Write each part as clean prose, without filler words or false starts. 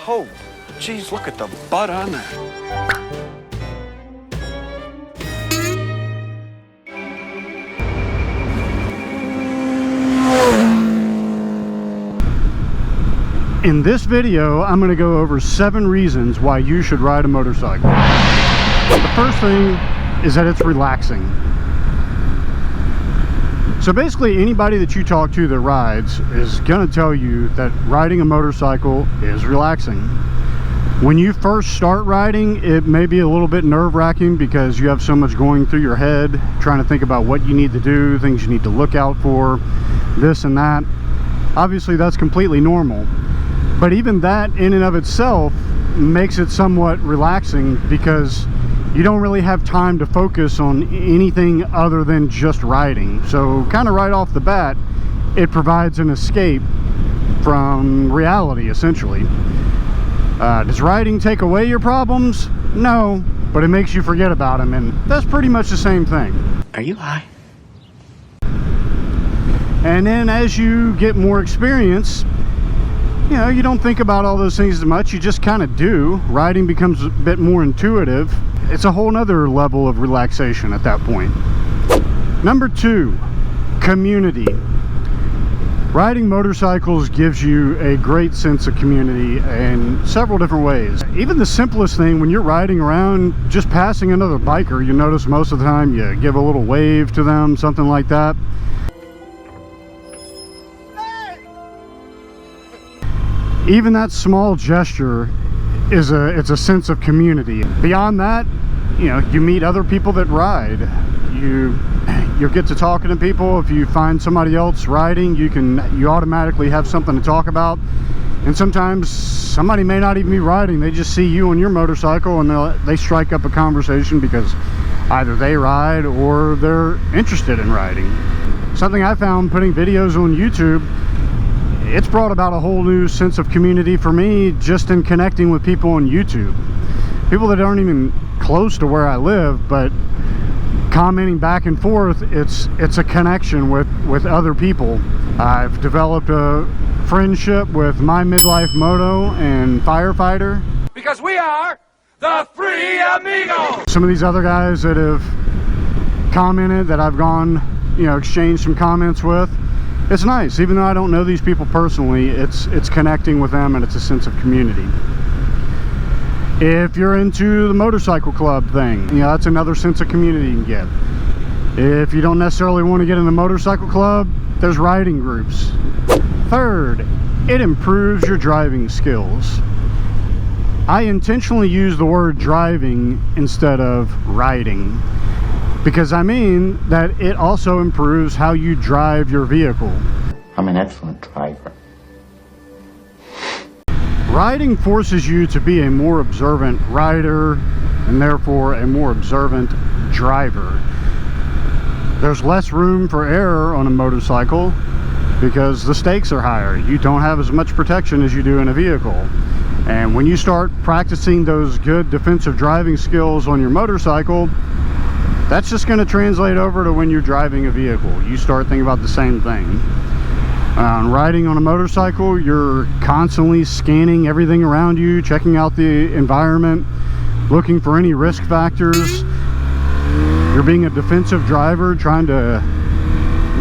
Oh, geez, look at the butt on that. In this video, I'm going to go over 7 reasons why you should ride a motorcycle. The first thing is that it's relaxing. So basically, anybody that you talk to that rides is going to tell you that riding a motorcycle is relaxing. When you first start riding, it may be a little bit nerve-wracking because you have so much going through your head, trying to think about what you need to do, things you need to look out for, this and that. Obviously, that's completely normal. But even that in and of itself makes it somewhat relaxing because you don't really have time to focus on anything other than just riding. So kind of right off the bat, it provides an escape from reality, essentially. Does riding take away your problems? No, but it makes you forget about them, and that's pretty much the same thing. Are you high? And then as you get more experience, you know, you don't think about all those things as much, you just kind of do. Riding becomes a bit more intuitive. It's a whole nother level of relaxation at that point. Number 2, community. Riding motorcycles gives you a great sense of community in several different ways. Even the simplest thing, when you're riding around, just passing another biker, you notice most of the time you give a little wave to them, something like that. Even that small gesture is it's a sense of community. Beyond that, you know, you meet other people that ride. You'll get to talking to people. If you find somebody else riding, you automatically have something to talk about. And sometimes somebody may not even be riding, they just see you on your motorcycle and they strike up a conversation because either they ride or they're interested in riding. Something I found putting videos on YouTube, it's brought about a whole new sense of community for me just in connecting with people on YouTube. People that aren't even close to where I live, but commenting back and forth, it's a connection with other people. I've developed a friendship with My Midlife Moto and Firefighter. Because we are the Free Amigos! Some of these other guys that have commented that I've gone, you know, exchanged some comments with. It's nice, even though I don't know these people personally, it's connecting with them and it's a sense of community. If you're into the motorcycle club thing, you know, that's another sense of community you can get. If you don't necessarily want to get in a motorcycle club, there's riding groups. Third, it improves your driving skills. I intentionally use the word driving instead of riding, because I mean that it also improves how you drive your vehicle. I'm an excellent driver. Riding forces you to be a more observant rider and therefore a more observant driver. There's less room for error on a motorcycle because the stakes are higher. You don't have as much protection as you do in a vehicle. And when you start practicing those good defensive driving skills on your motorcycle, that's just going to translate over to when you're driving a vehicle. You start thinking about the same thing. Riding on a motorcycle, you're constantly scanning everything around you, checking out the environment, looking for any risk factors. You're being a defensive driver, trying to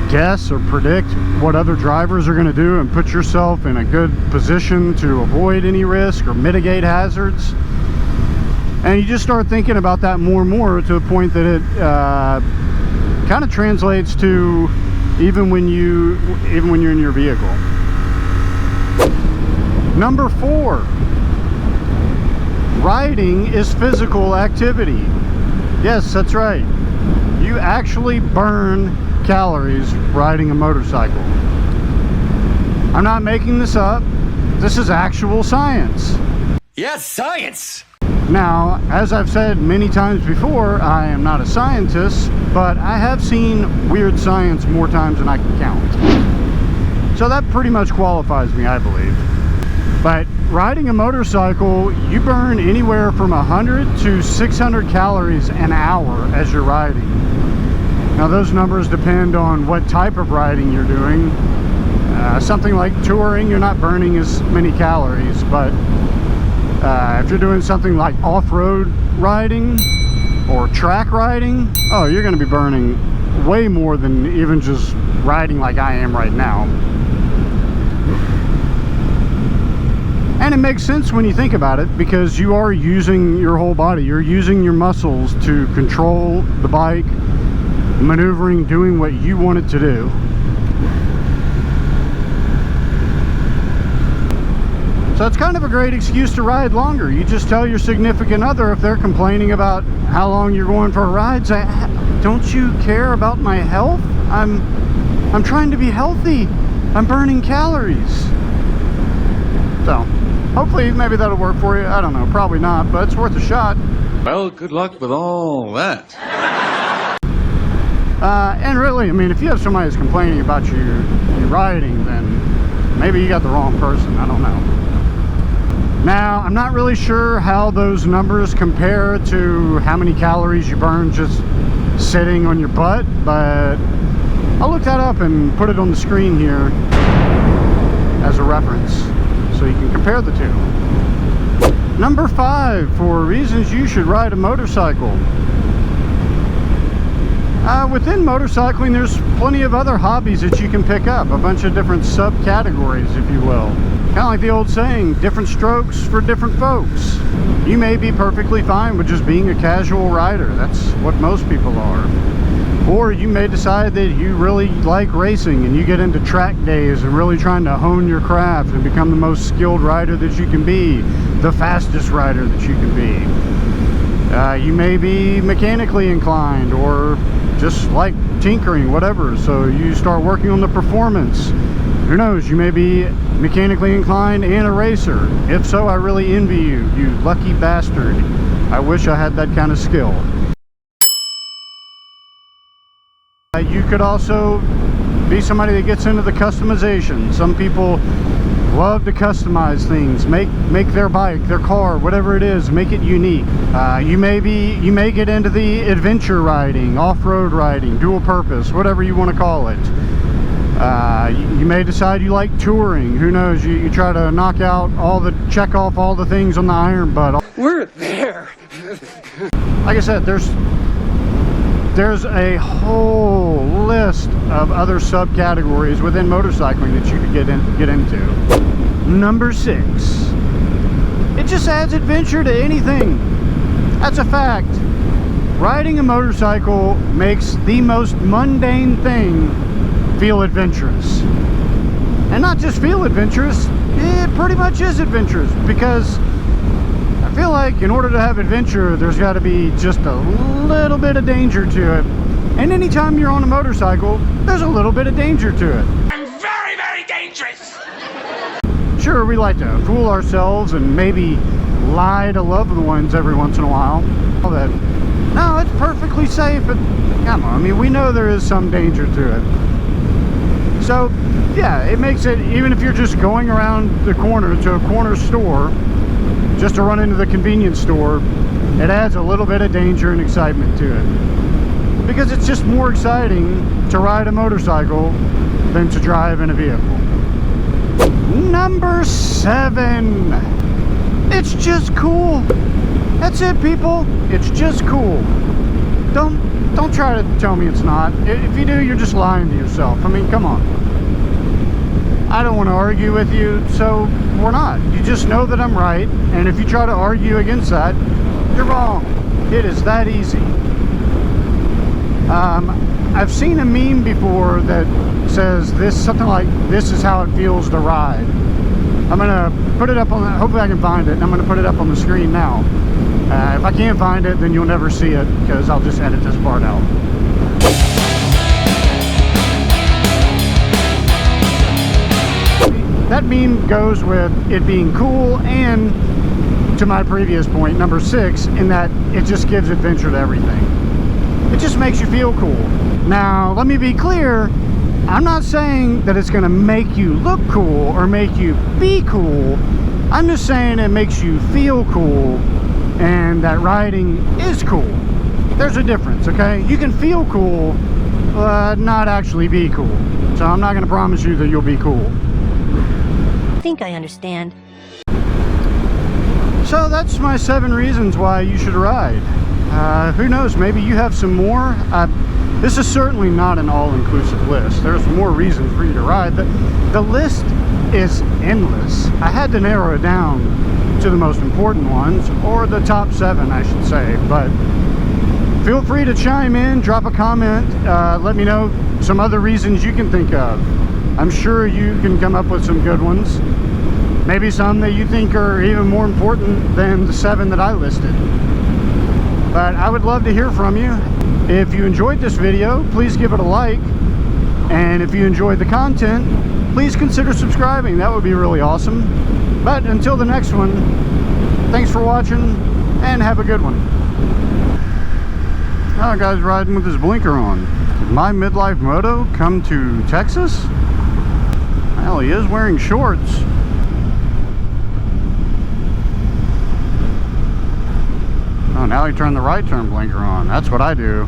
guess or predict what other drivers are going to do and put yourself in a good position to avoid any risk or mitigate hazards. And you just start thinking about that more and more to the point that it kind of translates to even when you're in your vehicle. Number 4, riding is physical activity. Yes, that's right. You actually burn calories riding a motorcycle. I'm not making this up. This is actual science. Yes, science! Now, as I've said many times before, I am not a scientist, but I have seen weird science more times than I can count. So that pretty much qualifies me, I believe. But riding a motorcycle, you burn anywhere from 100 to 600 calories an hour as you're riding. Now those numbers depend on what type of riding you're doing. Something like touring, you're not burning as many calories, but If you're doing something like off-road riding or track riding, oh, you're going to be burning way more than even just riding like I am right now. And it makes sense when you think about it, because you are using your whole body. You're using your muscles to control the bike, maneuvering, doing what you want it to do. So it's kind of a great excuse to ride longer. You just tell your significant other, if they're complaining about how long you're going for a ride, say, don't you care about my health? I'm trying to be healthy. I'm burning calories. So hopefully maybe that'll work for you. I don't know, probably not, but it's worth a shot. Well, good luck with all that. And really, I mean, if you have somebody that's complaining about you riding, then maybe you got the wrong person. I don't know. Now, I'm not really sure how those numbers compare to how many calories you burn just sitting on your butt, but I'll look that up and put it on the screen here as a reference so you can compare the two. Number 5 for reasons you should ride a motorcycle. Within motorcycling, there's plenty of other hobbies that you can pick up, a bunch of different subcategories, if you will. Kind of like the old saying, different strokes for different folks. You may be perfectly fine with just being a casual rider. That's what most people are. Or you may decide that you really like racing and you get into track days and really trying to hone your craft and become the most skilled rider that you can be, the fastest rider that you can be. You may be mechanically inclined or just like tinkering, whatever, so you start working on the performance. Who knows, you may be mechanically inclined and a racer. If so, I really envy you, you lucky bastard. I wish I had that kind of skill. You could also be somebody that gets into the customization. Some people love to customize things, make their bike, their car, whatever it is, make it unique. You may get into the adventure riding, off-road riding, dual purpose, whatever you want to call it. You may decide you like touring. Who knows, you try to check off all the things on the iron butt. We're there. Like I said, there's a whole list of other subcategories within motorcycling that you could get into. Number 6. It just adds adventure to anything. That's a fact. Riding a motorcycle makes the most mundane thing feel adventurous. And not just feel adventurous, it pretty much is adventurous, because I feel like in order to have adventure, there's got to be just a little bit of danger to it. And anytime you're on a motorcycle, there's a little bit of danger to it. I'm very, very dangerous. Sure, we like to fool ourselves and maybe lie to loved ones every once in a while. That, no, it's perfectly safe. But come on, I mean, we know there is some danger to it. So, yeah, it makes it, even if you're just going around the corner to a corner store, just to run into the convenience store, it adds a little bit of danger and excitement to it. Because it's just more exciting to ride a motorcycle than to drive in a vehicle. Number 7. It's just cool. That's it, people. It's just cool. Don't try to tell me it's not. If you do, you're just lying to yourself. I mean, come on. I don't want to argue with you, so we're not. You just know that I'm right, and if you try to argue against that, you're wrong. It is that easy. I've seen a meme before that says something like, "This is how it feels to ride." I'm gonna put it up on, hopefully I can find it, and I'm gonna put it up on the screen now. If I can't find it, then you'll never see it, because I'll just edit this part out. That meme goes with it being cool, and to my previous point, number 6, in that it just gives adventure to everything. It just makes you feel cool. Now, let me be clear, I'm not saying that it's going to make you look cool or make you be cool. I'm just saying it makes you feel cool, and that riding is cool. There's a difference, okay? You can feel cool, but not actually be cool. So I'm not going to promise you that you'll be cool. I think I understand. So that's my 7 reasons why you should ride. Who knows, maybe you have some more. This is certainly not an all-inclusive list. There's more reasons for you to ride. The list is endless. I had to narrow it down to the most important ones, or the top 7, I should say. But feel free to chime in, drop a comment, let me know some other reasons you can think of. I'm sure you can come up with some good ones. Maybe some that you think are even more important than the 7 that I listed. But I would love to hear from you. If you enjoyed this video, please give it a like. And if you enjoyed the content, please consider subscribing. That would be really awesome. But until the next one, thanks for watching and have a good one. Oh, guy's riding with his blinker on. Did my midlife moto come to Texas? Well, he is wearing shorts. Oh, now he turned the right turn blinker on. That's what I do.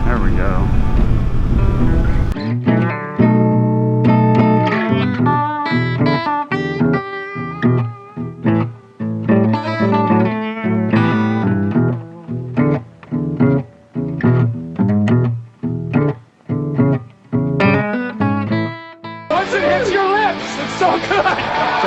There we go. Once it hits your lips, it's so good.